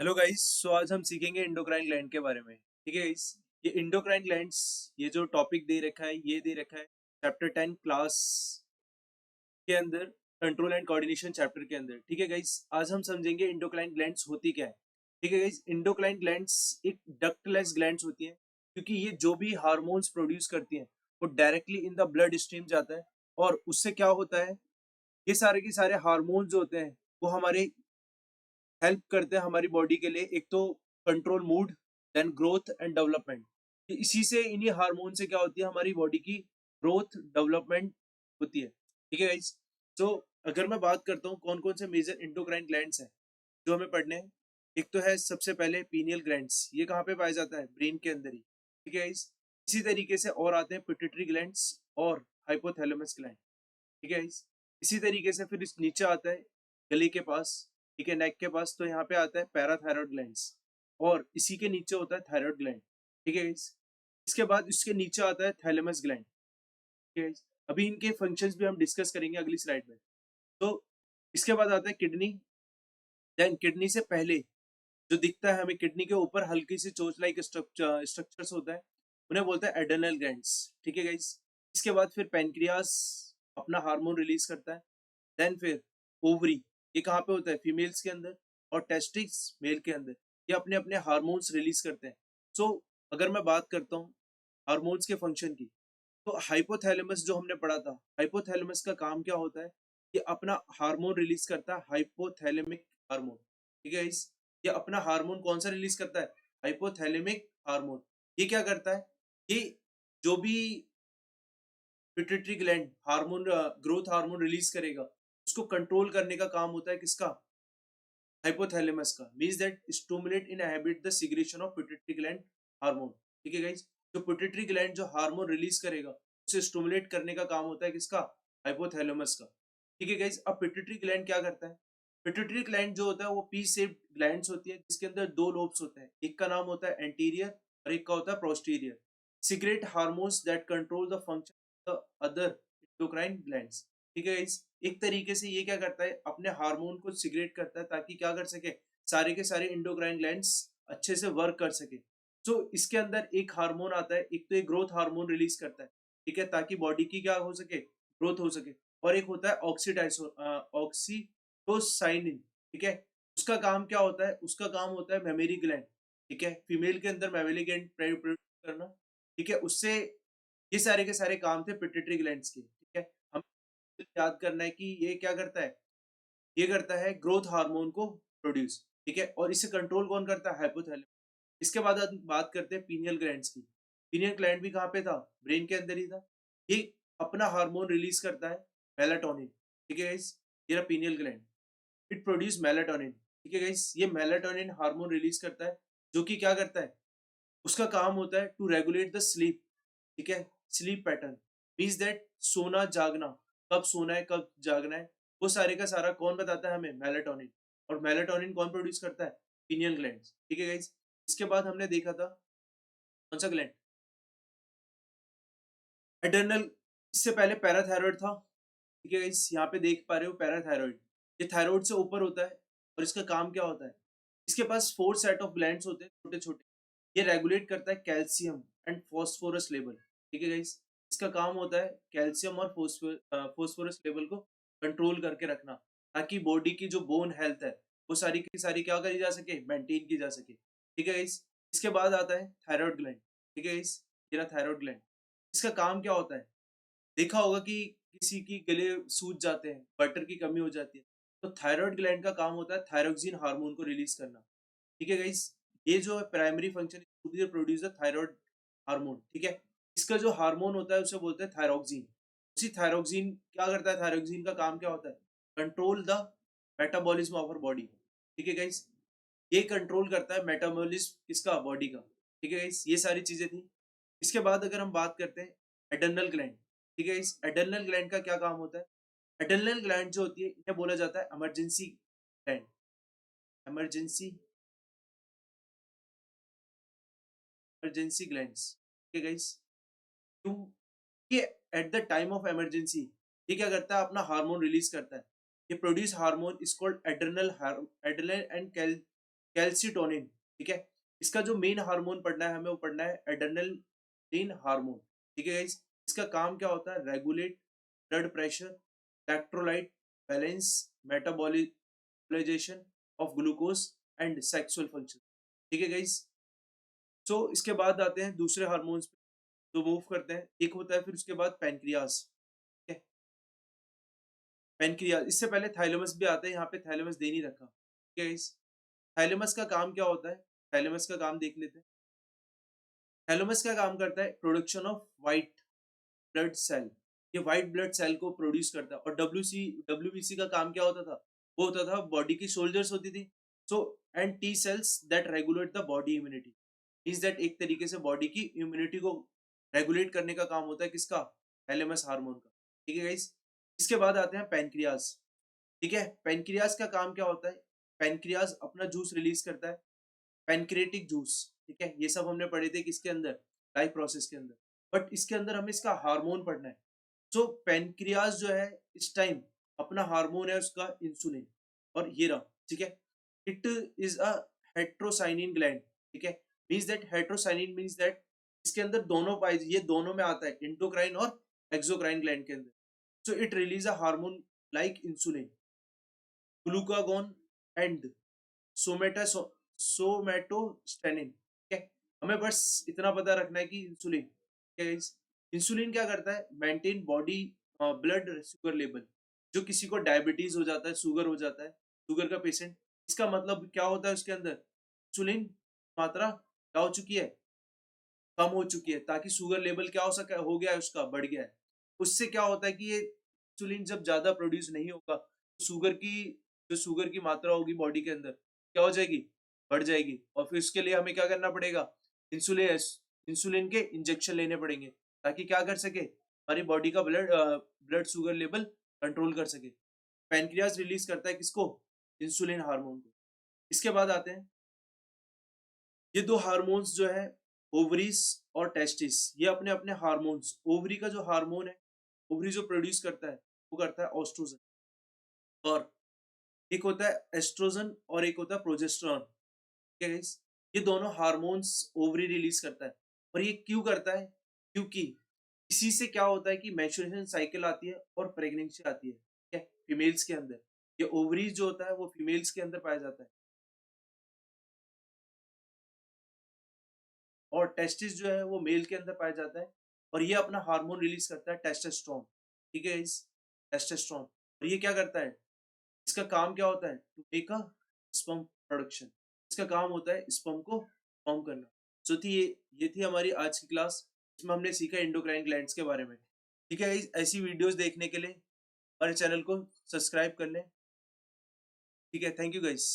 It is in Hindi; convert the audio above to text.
Hello guys. आज हम सीखेंगे इंडोक्राइन ग्लैंड के बारे में। ठीक है गाइस। ये इंडोक्राइन ग्लैंड्स, ये जो टॉपिक दे रखा है ये दे रखा है चैप्टर 10 क्लास के अंदर, कंट्रोल एंड कोऑर्डिनेशन चैप्टर के अंदर। ठीक है गाइस, आज हम समझेंगे इंडोक्राइन ग्लैंड्स होती क्या है। ठीक है गाइस, इंडोक्राइन ग्लैंड्स एक डक्टलेस ग्लैंड्स होती हैं, क्योंकि ये जो भी हार्मोन्स प्रोड्यूस करती हैं वो directly in the blood stream जाता है। और उससे क्या होता है, ये सारे के सारे हार्मोन्स जो होते हैं वो हमारे हेल्प करते हैं हमारी बॉडी के लिए। एक तो control mood, then growth and development. इसी से, इन्हीं हार्मोन से क्या होती है, हमारी बॉडी की ग्रोथ डेवलपमेंट होती है। ठीक है गाइस। तो अगर मैं बात करता हूँ कौन कौन से मेजर इंडोक्राइन ग्लैंड्स हैं जो हमें पढ़ने हैं, एक तो है सबसे पहले पीनियल ग्लैंड्स। ये कहाँ पे पाया जाता है? ब्रेन के अंदर ही। ठीक है गाइस। इसी तरीके से और आते हैं पिट्यूटरी ग्लैंड्स और हाइपोथैलेमस ग्लैंड। ठीक है guys? इसी तरीके से फिर इस नीचे आता है गले के पास, ठीक है, नेक के पास, तो यहाँ पे आता है पैराथायरॉयड ग्लैंड्स। और इसी के नीचे होता है थायराइड ग्लैंड। ठीक है guys? इसके बाद इसके नीचे आता है थैलेमस ग्लैंड। ठीक है guys? अभी इनके फंक्शंस भी हम डिस्कस करेंगे अगली स्लाइड में। तो इसके बाद आता है किडनी। देन किडनी से पहले जो दिखता है हमें किडनी के ऊपर हल्की सी चोच लाइक स्ट्रक्चर्स होता है, उन्हें बोलते हैं एड्रेनल ग्लैंड्स। ठीक है गाइस। इसके बाद फिर पेनक्रियास अपना हार्मोन रिलीज करता है। देन फिर ओवरी, ये कहाँ पे होता है? फीमेल्स के अंदर। और टेस्टिक्स मेल के अंदर। ये अपने अपने हार्मोन्स रिलीज करते हैं। सो अगर मैं बात करता हूँ हार्मोन्स के फंक्शन की, तो हाइपोथैलेमस जो हमने पढ़ा था, हाइपोथैलेमस का काम क्या होता है? ये अपना हार्मोन रिलीज करता है, हाइपोथैलेमिक हार्मोन। ठीक है इस, ये अपना हार्मोन कौन सा रिलीज करता है? Hypothalamic hormone. ये क्या करता है? ये जो भी pituitary gland hormone, growth hormone release करेगा, उसको कंट्रोल करने का काम होता है किसका? हाइपोथैलेमस का। Means that stimulate inhibit the secretion of pituitary gland hormone. ठीक है गाइस। जो पिट्यूटरी ग्लैंड जो हार्मोन रिलीज करेगा, उसे स्टिमुलेट करने का काम होता है किसका? हाइपोथैलेमस का। ठीक है गाइस। अब पिट्यूटरी ग्लैंड क्या करता है? पिट्यूटरी ग्लैंड जो होता है वो पी शेप्ड ग्लैंड्स होती है, जिसके अंदर दो लोब्स होते हैं। एक का नाम होता है एंटीरियर और एक का होता है posterior. Secret hormones that control the function of the other endocrine glands. ठीक है गाइस। एक तरीके से ये क्या करता है, अपने हार्मोन को सिगरेट करता है, ताकि क्या कर सके, सारे के सारे इंडोक्राइन ग्लैंड्स अच्छे से वर्क कर सके। तो इसके अंदर एक हार्मोन आता है, एक तो एक ग्रोथ हार्मोन रिलीज करता है, ठीक है, ताकि बॉडी की क्या हो सके, ग्रोथ हो सके। और एक होता है ऑक्सीटोसाइनिन। ठीक है। उसका काम क्या होता है? उसका काम होता है मेमोरी ग्लैंड। ठीक है, फीमेल के अंदर मेमोरी ग्लैंड प्रोड्यूस करना। ठीक है, उससे ये सारे के सारे काम थे पिट्यूटरी ग्लैंड्स के। ठीक है। हम याद करना है कि ये क्या करता है, ये करता है ग्रोथ हार्मोन को प्रोड्यूस। ठीक है, और इसे कंट्रोल कौन करता है? हाइपोथैलेमस। इसके बाद हम बात करते हैं पीनियल ग्लैंड्स की। पीनियल ग्लैंड भी कहाँ पे था? ब्रेन के अंदर ही था। ये अपना हार्मोन रिलीज करता है, मेलाटोनिन। ठीक है गाइस। ये रहा pineal gland. It produce melatonin. ठीक है गाइस। ये मेलाटोनिन हार्मोन रिलीज करता है, जो कि क्या करता है, उसका काम होता है टू रेगुलेट द स्लीप। ठीक है, स्लीप पैटर्न। मीन्स दैट सोना जागना, कब सोना है कब जागना है, वो सारे का सारा कौन बताता है हमें? मेलाटोनिन। और मेलाटोनिन कौन प्रोड्यूस करता है? Pinion gland. ठीक है गाइस। इसके बाद हमने देखा था कौन सा ग्लैंड? एड्रेनल। इससे पहले पैराथायरॉयड था। ठीक है गाइस, यहाँ पे देख पा रहे हो पैराथायरॉयड। ये थायराइड से ऊपर होता है। और इसका काम क्या होता है? इसके पास 4 सेट ऑफ ग्लैंड्स होते हैं, छोटे छोटे। ये रेगुलेट करता है कैल्शियम एंड फॉस्फोरस लेवल। ठीक है गाइस। इसका काम होता है कैल्शियम और फॉस्फोरस लेवल को कंट्रोल करके रखना, ताकि बॉडी की जो बोन हेल्थ है वो सारी की सारी क्या करी जा सके, मेंटेन की जा सके। ठीक है गाइस। इसके बाद आता है थायराइड ग्लैंड। ठीक है गाइस। ये रहा थायराइड ग्लैंड। इसका काम क्या होता है? देखा होगा कि किसी की गले सूज जाते हैं, बटर की कमी हो जाती है, तो थायराइड ग्लैंड का काम होता है थायरोक्सिन हार्मोन को रिलीज करना। ठीक है गाइस। ये जो है primary function produce thyroid hormone. ठीक है। इसका जो हार्मोन होता है उसे बोलते हैं थायरोक्सिन। उसी थायरोक्सिन क्या करता है? थायरोक्सिन का काम क्या होता है? Control the metabolism of our body. ठीक है गाइस। ये कंट्रोल करता है मेटाबॉलिज्म किसका? बॉडी का। ठीक है गाइस। ये सारी चीजें थी। इसके बाद अगर हम बात करते हैं एडर्नल ग्लैंड। ठीक है, इस एडर्नल ग्लैंड का क्या काम होता है? एडर्नल ग्लैंड जो होती है इन्हें बोला जाता है emergency gland. Emergency emergency glands. ठीक है गाइस। क्यों? ये at the time of emergency ये क्या करता है? अपना हार्मोन रिलीज करता है। ये produce hormone is called adrenal adrenal and calcitonin, ठीक है। इसका जो मेन हार्मोन पढ़ना है हमें, वो पढ़ना है एड्रेनलिन हार्मोन, ठीक है गाइस। इसका काम क्या होता है? Regulate blood pressure, electrolyte balance, metabolization of glucose and sexual function, ठीक है गाइस। सो इसके बाद आते हैं दूसरे हार्मोन्स पे जो मूव करते हैं। एक होता है फिर उसके बाद पैनक्रियाज, ठीक है। पैनक्रियाज, इससे पहले थाइलेमस भी आता है, यहाँ पे थाइलेमस दे नहीं रखा, ठीक है गाइस। थैलेमस का काम क्या होता है? थैलेमस का काम देख लेते हैं। थैलेमस का काम करता है production of white blood cell. ये व्हाइट ब्लड सेल को प्रोड्यूस करता है। और डब्ल्यूबीसी का काम क्या होता था? वो होता था बॉडी की सोल्जर्स होती थी। So and T cells that regulate the body immunity, means that एक तरीके से बॉडी की इम्यूनिटी को रेगुलेट करने का काम होता है किसका? थैलेमस हार्मोन का, ठीक है गाइस। इसके बाद आते हैं पैनक्रियाज, ठीक है। पैनक्रियाज का काम क्या होता है? पैनक्रियाज अपना जूस रिलीज करता है, पैनक्रेटिक जूस, ठीक है। ये सब हमने पढ़े थे किसके अंदर? लाइफ प्रोसेस के अंदर। बट इसके अंदर हमें इसका हार्मोन पढ़ना है। जो पैनक्रियाज जो है इस टाइम अपना हार्मोन है उसका इंसुलिन, और ये रहा, ठीक है। इट इज अ हेट्रोसाइनिन ग्लैंड, ठीक है। मींस दैट हेट्रोसाइनिन मींस दैट इसके अंदर दोनों पाए, ये दोनों में आता है, इंडोक्राइन और एक्सोक्राइन ग्लैंड के अंदर। So it release a hormone like insulin, glucagon and stomata somatostatin, ठीक है। हमें बस इतना पता रखना है कि इंसुलिन, ठीक है। इंसुलिन क्या करता है? Maintain body blood sugar level. जो किसी को डायबिटीज हो जाता है, शुगर हो जाता है, शुगर का पेशेंट, इसका मतलब क्या होता है? उसके अंदर इंसुलिन मात्रा क्या हो चुकी है? कम हो चुकी है, ताकि शुगर लेवल क्या हो सके, हो गया है उसका, बढ़ गया है। उससे क्या होता है कि ये इंसुलिन जब ज्यादा प्रोड्यूस नहीं होगा तो शुगर की, जो शुगर की मात्रा होगी बॉडी के अंदर, क्या हो जाएगी? बढ़ जाएगी। और फिर उसके लिए हमें क्या करना पड़ेगा? इंसुलिन इंसुलिन के इंजेक्शन लेने पड़ेंगे, ताकि क्या कर सके? हमारी बॉडी का ब्लड शुगर लेवल कंट्रोल कर सके। पैनक्रियाज रिलीज करता है किसको? इंसुलिन हार्मोन को। इसके बाद आते हैं ये दो हार्मोन्स जो है, ओवरीज और टेस्टिस, ये अपने अपने हार्मोन्स, ओवरी का जो हार्मोन है, ओवरी जो प्रोड्यूस करता है वो करता है ऑस्ट्रोजन, और एक होता है एस्ट्रोजन और एक होता है प्रोजेस्टेरॉन, ठीक है गाइस। ये दोनों हार्मोन्स ओवरी रिलीज करता है। और ये क्यों करता है? क्योंकि इसी से क्या होता है कि मैच्योरेशन साइकिल आती है और प्रेगनेंसी आती है, ठीक है, फीमेल्स के अंदर। ये ओवरीज जो होता है वो फीमेल्स के अंदर पाया जाता है, और टेस्टिस जो है वो मेल के अंदर पाया जाता है। और ये अपना हार्मोन रिलीज करता है टेस्टोस्टेरोन, ठीक है इस टेस्टोस्टेरोन। और ये क्या करता है? इसका काम क्या होता है? To make a sperm production. इसका काम होता है स्पर्म को फॉर्म करना। सो थी ये थी हमारी आज की क्लास। इसमें हमने सीखा एंडोक्राइन ग्लैंड्स के बारे में, ठीक है guys? ऐसी वीडियोस देखने के लिए हमारे चैनल को सब्सक्राइब कर लें, ठीक है। Thank you guys.